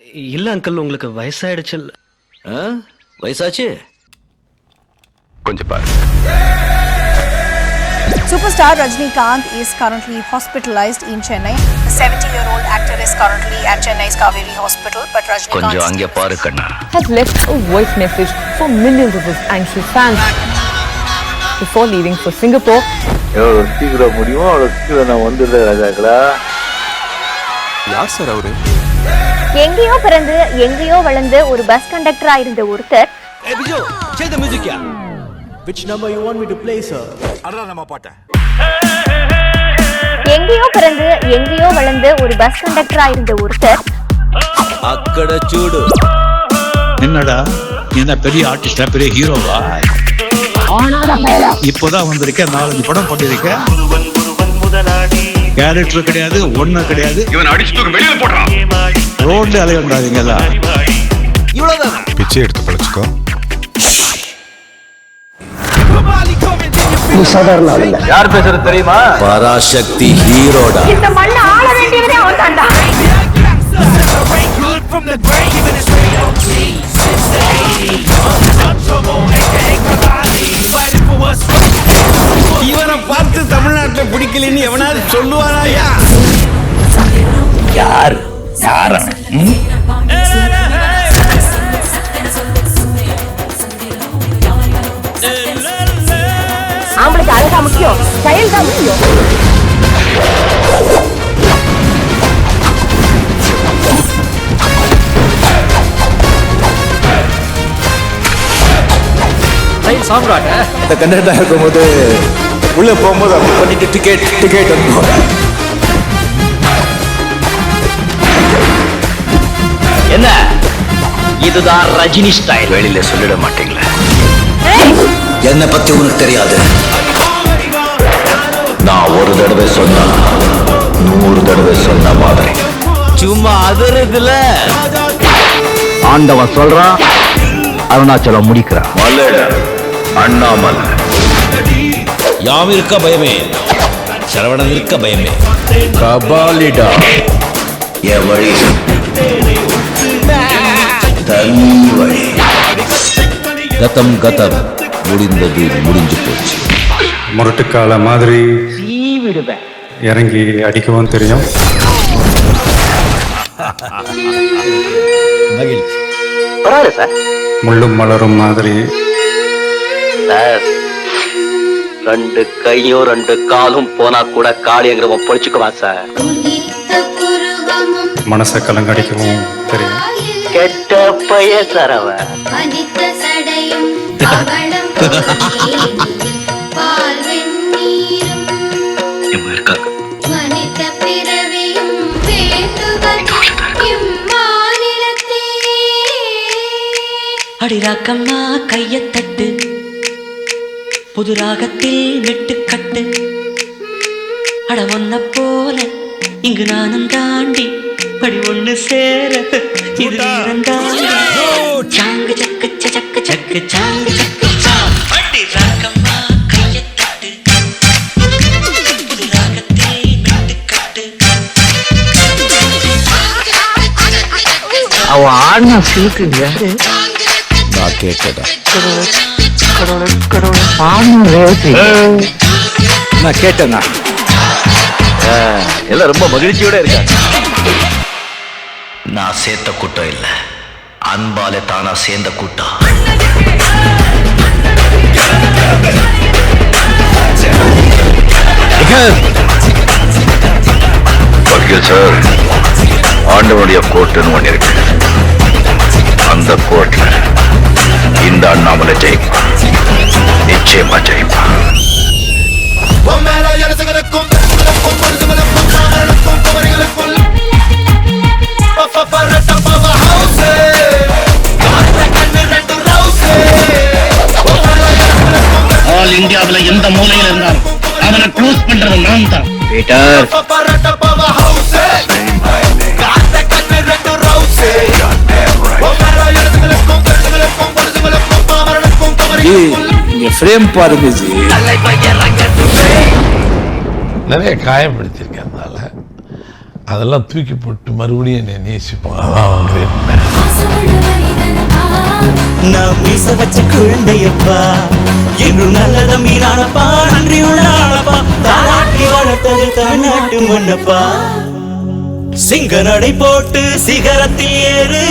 இல்ல அங்கிள், உங்களுக்கு வயசாயிடுச்சு. வயசாச்சு கொஞ்சம் பாரு. Superstar Rajinikanth is currently hospitalized in Chennai. The 70-year-old actor is currently at Chennai's Kaveri Hospital, but Rajinikanth கொஞ்சம் அங்கே பாரு கண்ணா. has left a voice message for millions of his anxious fans before leaving for Singapore. எவ்வளோ சீக்கிரம் முடியுமோ அவ்வளோ சீக்கிரம் நான் வந்துடுறேன் ராஜாக்களா. யார் சார் அவரு? எங்கேயோ பிறந்து எங்கேயோ வளர்ந்து ஒரு பஸ் கண்டக்டரா இருந்த ஒருத்தர் எங்கேயோ பிறந்து எங்கேயோ வளர்ந்து ஒரு பஸ் கண்டக்டரா இருந்த ஒருத்தர் அக்கட சூடு. என்னடா என்ன பெரிய ஆர்டிஸ்டா, பெரிய ஹீரோவா? இப்போதான் வந்திருக்கேன், 4-5 படம் பண்ணிருக்கேன். கேரக்டர் கிடையாது, ஒண்ணு கிடையாது. இவன் அடிச்சு தூக்கி வெளியில போடுறான். ரோட்ல அலைய வந்தாதீங்களா? இவ்வளவுதான். பிச்சை எடுத்து பழச்சுக்கோ. யார் பேசுறது தெரியுமா? பராசக்தி ஹீரோடா. இந்த மண்ணை ஆள வேண்டியவனே அவன் தான்டா. இவனை பார்த்து தமிழ்நாட்டில் பிடிக்கலன்னு எவனாவது சொல்லுவாராயா? யார் யாரா? ஆம்பளுக்கு அழகா முக்கியம், செயல் தான் முக்கியம். இந்த கண்டக்டா இருக்கும்போது உள்ள போகும்போது அப்படி பண்ணிட்டு டிக்கெட் வந்து என்ன இதுதான் ரஜினி ஸ்டைல். வெளியில சொல்லிட மாட்டீங்களா? என்ன பத்தி உனக்கு தெரியாது. நான் ஒரு தடவை சொன்னா 100 தடவை சொன்ன மாதிரி. சும்மா அதறதுல ஆண்டவன் சொல்றான், அருணாச்சலம் முடிக்கிறான். மல்லட அண்ணாமலை யாம் இருக்க பயமே, சரவணன் இருக்க பயமே. கபாலிடா என் வழி தனி வழி. கதம் முடிந்தது, முடிஞ்சு போச்சு. முரட்டுக்கால மாதிரி இறங்கி அடிக்கவும் தெரியும். மகிழ்ச்சி. முள்ளும் மலரும் மாதிரி சார், 2 கையும் 2 காலும் போனா கூட காளிங்கிறவன் பொழிச்சுக்குவான் சார். மனசை கலங்கடிக்கவும் தெரியும். கெட்ட பைய சரவன். அடிராக்கம்மா கையத்தட்டு, புது ராகத்தில் மெட்டுக்கட்டு. அட ஒன்ன போல இங்கு நானும் தாண்டி படி ஒண்ணு சேர இது நேரந்தாண்டி. சாங்கு சக்கு சக்கு சக்கு சாங்கு சக்கு சாங். அடிராக்கம்மா கையத்தட்டு, புது ராகத்தில் மெட்டுக்கட்டு. அவ ஆடின சீக்குங்க நான் கேட்டதா? நான் கேட்டேன்னா எல்லாம் ரொம்ப மகிழ்ச்சியோட இருக்காங்க. நான் சேர்த்த கூட்டம் இல்ல, அன்பால தானா சேர்ந்த கூட்டம். வக்கீல் சார், ஆண்டவனுடைய கோர்ட்டுன்னு ஒன்று இருக்கு. அந்த கோர்ட்ல இந்த அண்ணாமலை ஜெயிப்பான், நிச்சயமா ஜெயிப்பான். ஆல் இந்தியாவுல எந்த மூலையில இருந்தாலும் அவனை க்ளோஸ் பண்றது நான் தான். பீட்டர், ஃப்ரேம் பாருங்க ஜி. நிறைய காயப்படுத்திருக்கேன். அதெல்லாம் தூக்கி போட்டு மறுபடியும் என்னை நேசிப்போம். அதான் கிரேட் மேன். நான் மீச வச்ச குழந்தையப்பா, என்றும் நல்லத மீனானப்பா, நன்றி உள்ளானப்பா, தாராட்டி வளர்த்தது தமிழ்நாட்டு மண்ணப்பா. சிங்க நடை போட்டு சிகரத்தில் ஏறு